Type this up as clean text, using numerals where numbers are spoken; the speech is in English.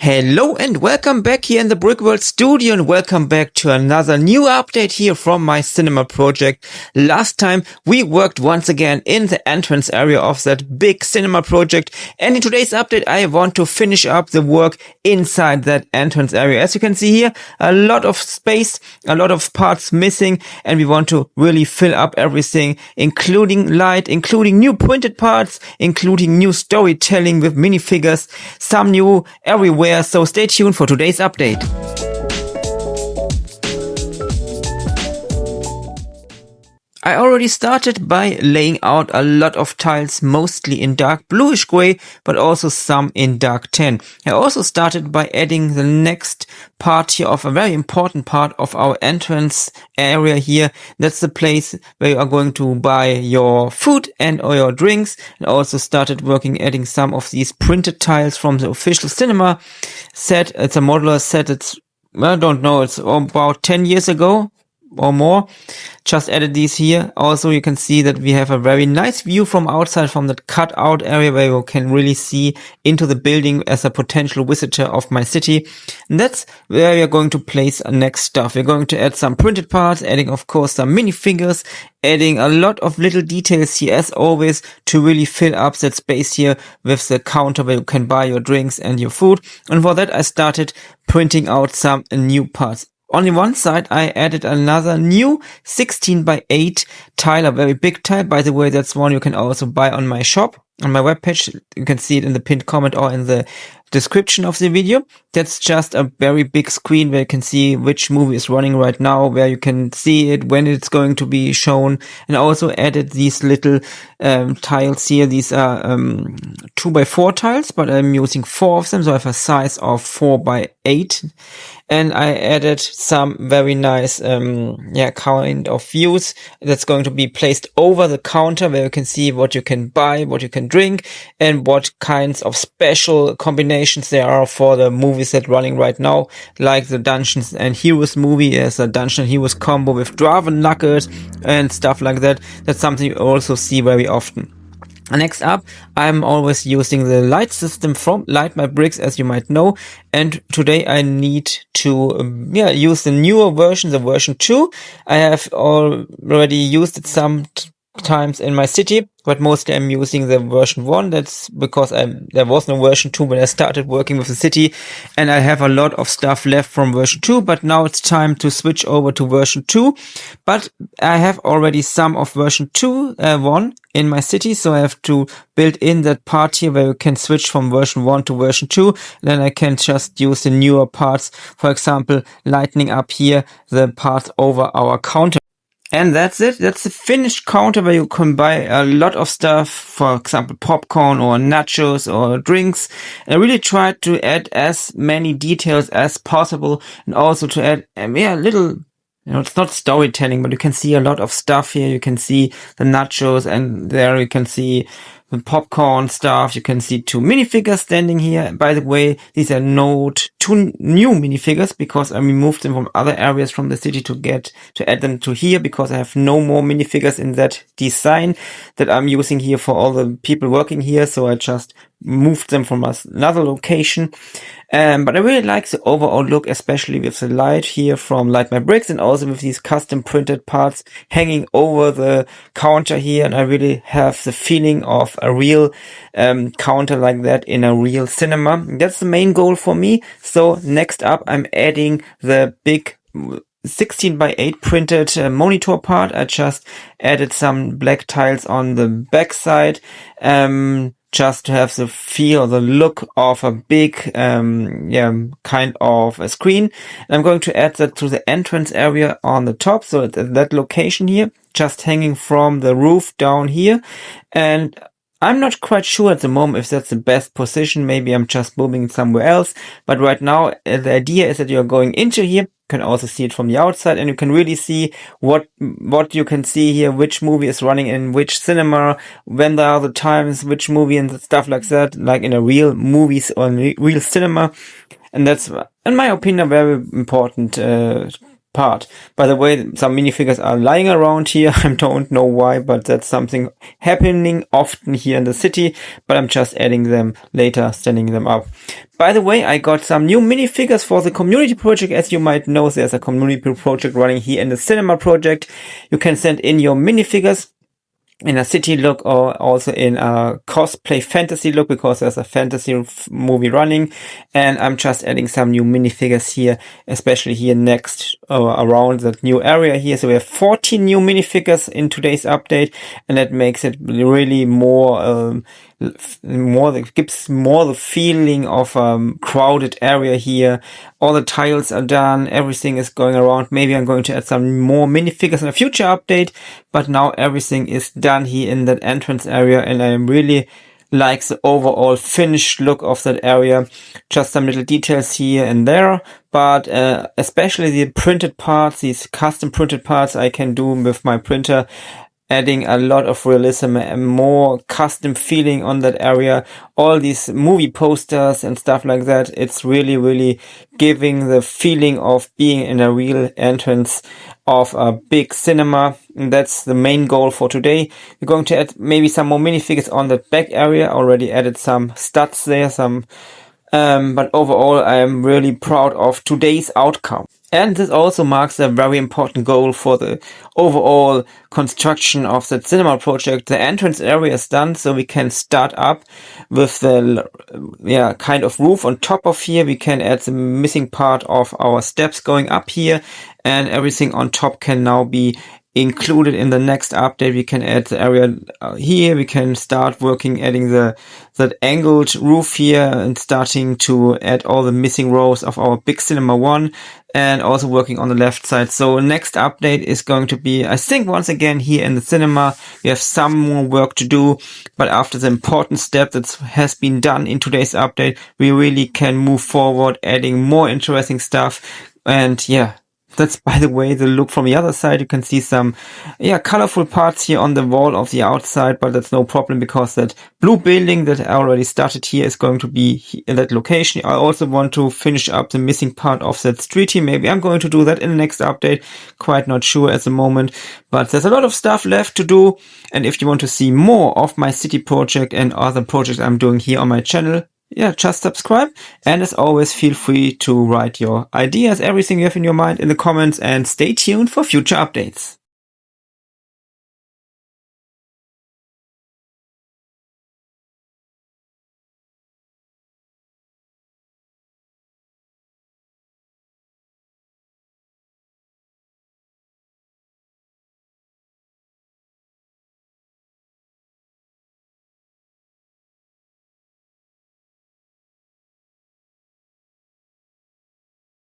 Hello and welcome back here in the Brickworld studio, and welcome back to another new update here from my cinema project. Last time we worked once again in the entrance area of that big cinema project, and in today's update I want to finish up the work inside that entrance area. As you can see here, a lot of space, a lot of parts missing, and we want to really fill up everything, including light, including new printed parts, including new storytelling with minifigures, some new everywhere. So stay tuned for today's update. I already started by laying out a lot of tiles, mostly in dark bluish gray, but also some in dark tan. I also started by adding the next part here of a very important part of our entrance area here. That's the place where you are going to buy your food and or your drinks, and also started working adding some of these printed tiles from the official cinema set. It's a modular set. I don't know, it's about 10 years ago or more. Just added these here. Also, you can see that we have a very nice view from outside, from that cutout area where you can really see into the building as a potential visitor of my city. And that's where we are going to place next stuff. We're going to add some printed parts, adding of course some minifigures, adding a lot of little details here as always to really fill up that space here with the counter where you can buy your drinks and your food. And for that I started printing out some new parts. On the one side, I added another new 16 by 8 tile, a very big tile. By the way, that's one you can also buy on my shop, on my webpage. You can see it in the pinned comment or in the description of the video. That's just a very big screen where you can see which movie is running right now, where you can see it, when it's going to be shown. And I also added these little tiles here. These are 2 by 4 tiles, but I'm using 4 of them, so I have a size of 4 by 8. And I added some very nice kind of views that's going to be placed over the counter, where you can see what you can buy, what you can drink, and what kinds of special combinations there are for the movies that are running right now, like the Dungeons and Heroes movie. As a Dungeons and Heroes combo with Draven Knuckles and stuff like that. That's something you also see very often. Next up, I'm always using the light system from Light My Bricks, as you might know, and today I need to use the newer version, the version 2. I have already used it sometimes in my city, but mostly I'm using the version 1. That's because there was no version 2 when I started working with the city, and I have a lot of stuff left from version 2, but now it's time to switch over to version 2. But I have already some of version 1 in my city, so I have to build in that part here where you can switch from version 1 to version 2. Then I can just use the newer parts, for example, lightening up here the parts over our counter. And that's it. That's the finished counter where you can buy a lot of stuff, for example, popcorn or nachos or drinks. And I really tried to add as many details as possible, and also to add little, it's not storytelling, but you can see a lot of stuff here. You can see the nachos, and there you can see the popcorn stuff. You can see 2 minifigures standing here. By the way, these are not 2 new minifigures, because I removed them from other areas from the city to add them to here, because I have no more minifigures in that design that I'm using here for all the people working here. So I just moved them from another location. But I really like the overall look, especially with the light here from Light My Bricks, and also with these custom printed parts hanging over the counter here. And I really have the feeling of a real counter like that in a real cinema. That's the main goal for me. So next up, I'm adding the big 16 by 8 printed monitor part. I just added some black tiles on the back side, just to have the feel, the look of a big, kind of a screen. And I'm going to add that to the entrance area on the top. So at that location here, just hanging from the roof down here. And I'm not quite sure at the moment if that's the best position. Maybe I'm just moving it somewhere else. But right now, the idea is that you're going into here. You can also see it from the outside, and you can really see what you can see here, which movie is running in which cinema, when there are the times, which movie, and stuff like that, like in a real movies or real cinema. And that's, in my opinion, a very important part. By the way, some minifigures are lying around here. I don't know why, but that's something happening often here in the city, but I'm just adding them later, standing them up. By the way, I got some new minifigures for the community project. As you might know, there's a community project running here in the cinema project. You can send in your minifigures in a city look or also in a cosplay fantasy look, because there's a fantasy movie running, and I'm just adding some new minifigures here, especially here next around that new area here. So we have 14 new minifigures in today's update, and that makes it really gives more the feeling of crowded area here. All the tiles are done, everything is going around. Maybe I'm going to add some more minifigures in a future update, but now everything is done here in that entrance area, and I really like the overall finished look of that area. Just some little details here and there, but especially the printed parts, these custom printed parts I can do with my printer, adding a lot of realism and more custom feeling on that area. All these movie posters and stuff like that, it's really, really giving the feeling of being in a real entrance of a big cinema. And that's the main goal for today. We're going to add maybe some more minifigures on the back area. Already added some studs there, but overall I am really proud of today's outcome. And this also marks a very important goal for the overall construction of the cinema project. The entrance area is done, so we can start up with the kind of roof on top of here. We can add the missing part of our steps going up here, and everything on top can now be included in the next update. We can add the area here. We can start working adding that angled roof here and starting to add all the missing rows of our big cinema one, and also working on the left side. So next update is going to be, I think, once again here in the cinema. We have some more work to do, but after the important step that has been done in today's update, we really can move forward, adding more interesting stuff. And yeah, that's, by the way, the look from the other side. You can see some, colorful parts here on the wall of the outside, but that's no problem because that blue building that I already started here is going to be in that location. I also want to finish up the missing part of that street here. Maybe I'm going to do that in the next update. Quite not sure at the moment, but there's a lot of stuff left to do. And if you want to see more of my city project and other projects I'm doing here on my channel, just subscribe. And as always, feel free to write your ideas, everything you have in your mind in the comments, and stay tuned for future updates.